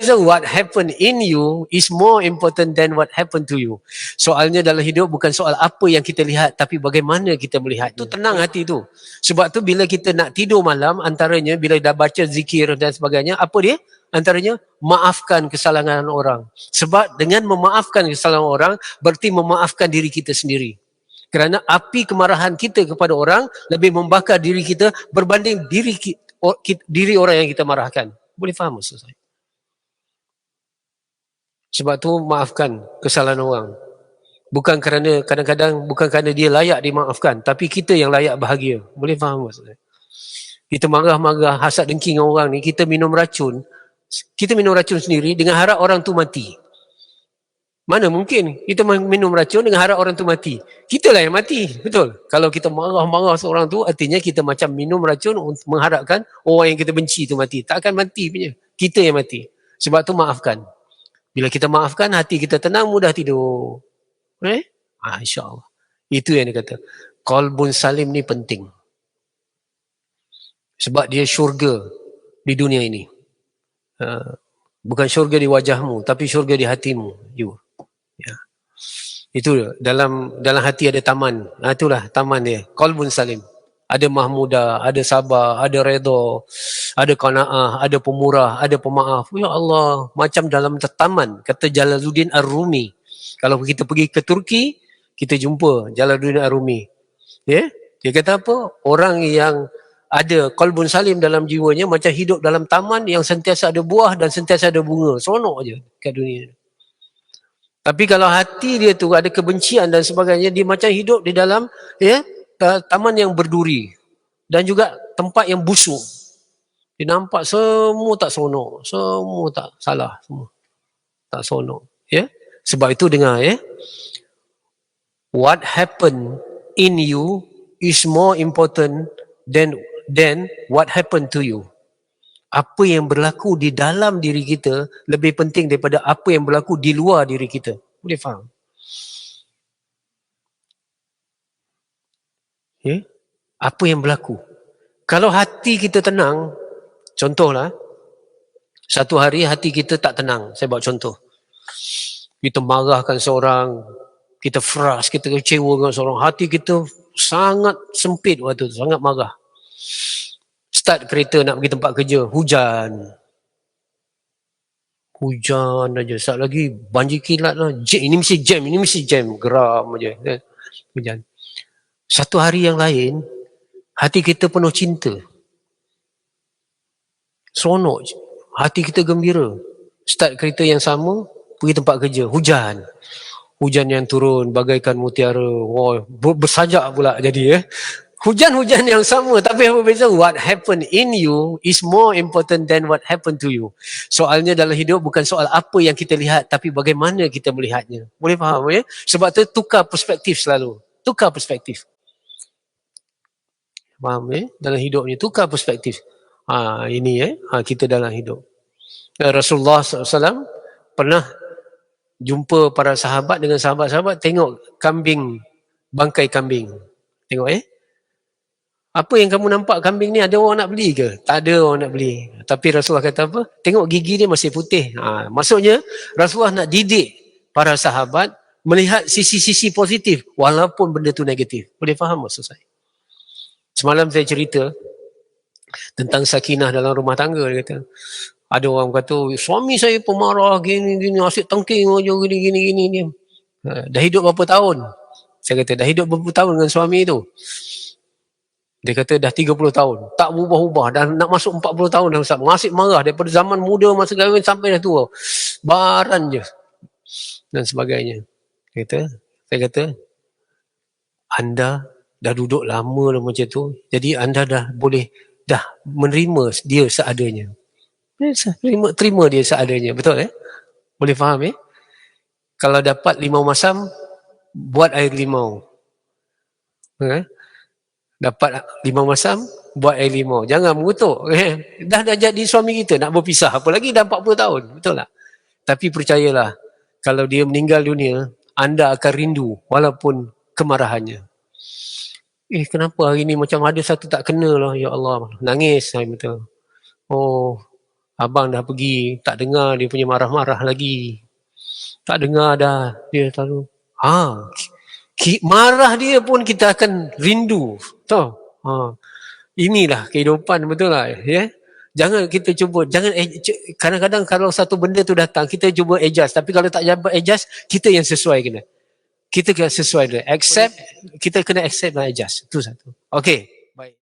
So what happened in you is more important than what happened to you. Soalnya dalam hidup bukan soal apa yang kita lihat, tapi bagaimana kita melihat. Itu tenang hati tu. Sebab tu bila kita nak tidur malam, antaranya bila dah baca zikir dan sebagainya, apa dia? Antaranya, maafkan kesalahan orang. Sebab dengan memaafkan kesalahan orang, berarti memaafkan diri kita sendiri. Kerana api kemarahan kita kepada orang lebih membakar diri kita berbanding diri orang yang kita marahkan. Boleh faham maksud saya? Sebab tu maafkan kesalahan orang. Bukan kerana kadang-kadang bukan kerana dia layak dimaafkan, tapi kita yang layak bahagia. Boleh faham maksud saya? Kita marah-marah, hasad dengki dengan orang ni, kita minum racun sendiri dengan harap orang tu mati. Mana mungkin kita minum racun dengan harap orang tu mati? Kita lah yang mati, betul? Kalau kita marah-marah seorang tu, artinya kita macam minum racun untuk mengharapkan orang yang kita benci tu mati. Tak akan mati punya. Kita yang mati. Sebab tu maafkan. Bila kita maafkan, hati kita tenang, mudah tidur. InsyaAllah. Itu yang dia kata. Qalbun salim ni penting. Sebab dia syurga di dunia ini. Bukan syurga di wajahmu, tapi syurga di hatimu. Ya. Itu dalam hati ada taman. Itulah taman dia. Qalbun salim. Ada mahmudah, ada sabar, ada redha, ada qanaah, ada pemurah, ada pemaaf. Ya Allah, macam dalam taman, kata Jalaluddin Ar-Rumi. Kalau kita pergi ke Turki, kita jumpa Jalaluddin Ar-Rumi. Ya? Dia kata apa? Orang yang ada qalbun salim dalam jiwanya macam hidup dalam taman yang sentiasa ada buah dan sentiasa ada bunga. Seronok je kat dunia. Tapi kalau hati dia tu ada kebencian dan sebagainya, dia macam hidup di dalam taman yang berduri dan juga tempat yang busuk. Dia nampak semua tak seronok, semua tak salah, semua tak seronok. Ya? Sebab itu dengar ya. What happened in you is more important than what happened to you. Apa yang berlaku di dalam diri kita lebih penting daripada apa yang berlaku di luar diri kita. Boleh faham? Ya? Apa yang berlaku? Kalau hati kita tenang, contohlah, satu hari hati kita tak tenang. Saya buat contoh. Kita marahkan seorang, kita frust, kita kecewa dengan seorang. Hati kita sangat sempit waktu tu, sangat marah. Start kereta nak pergi tempat kerja, hujan. Hujan aja. Sat lagi banjir kilat lah. Ini mesti jam, geram aja. Hujan. Satu hari yang lain, hati kita penuh cinta. Seronok. Hati kita gembira. Start kereta yang sama, pergi tempat kerja. Hujan. Hujan yang turun bagaikan mutiara. Wow, bersajak pula jadi. Hujan-hujan yang sama, tapi apa beza? What happened in you is more important than what happened to you. Soalnya dalam hidup bukan soal apa yang kita lihat, tapi bagaimana kita melihatnya. Boleh faham ya? Sebab tu tukar perspektif selalu. Tukar perspektif. Faham ya? Dalam hidup ni tukar perspektif. Ini kita dalam hidup. Rasulullah SAW pernah jumpa para sahabat dengan sahabat-sahabat, tengok kambing, bangkai kambing. Tengok apa yang kamu nampak kambing ni, ada orang nak beli ke? Tak ada orang nak beli. Tapi Rasulullah kata apa? Tengok gigi dia masih putih. Maksudnya Rasulullah nak didik para sahabat melihat sisi-sisi positif walaupun benda tu negatif. Boleh faham maksud saya? Semalam saya cerita tentang sakinah dalam rumah tangga. Dia kata, ada orang kata, suami saya pemarah, gini-gini, asyik tengking aja, gini-gini. Dah hidup berapa tahun? Saya kata, dah hidup berapa tahun dengan suami tu? Dia kata dah 30 tahun. Tak berubah-ubah. Dan nak masuk 40 tahun dah Ustaz. Masih marah daripada zaman muda masa kahwin sampai dah tua. Baran je. Dan sebagainya. Saya kata, anda dah duduk lama dah macam tu. Jadi anda dah boleh dah menerima dia seadanya. Terima dia seadanya. Betul Boleh faham Kalau dapat limau masam, buat air limau. Dapat limau masam, buat air limau. Jangan mengutuk. Dah jadi suami kita, nak berpisah. Apa lagi dah 40 tahun. Betul tak? Tapi percayalah, kalau dia meninggal dunia, anda akan rindu walaupun kemarahannya. Kenapa hari ni macam ada satu tak kena lah. Ya Allah. Nangis. Betul. Oh, Abang dah pergi, tak dengar dia punya marah-marah lagi. Tak dengar dah, dia selalu. Marah dia pun kita akan rindu. Tahu? Inilah kehidupan, betul lah. Ya? Jangan kita cuba, kadang-kadang kalau satu benda tu datang, kita cuba adjust. Tapi kalau tak dapat adjust, kita yang sesuai kena. Kita kena sesuai dia. Accept, kita kena accept dan adjust. Itu satu. Okay. Baik.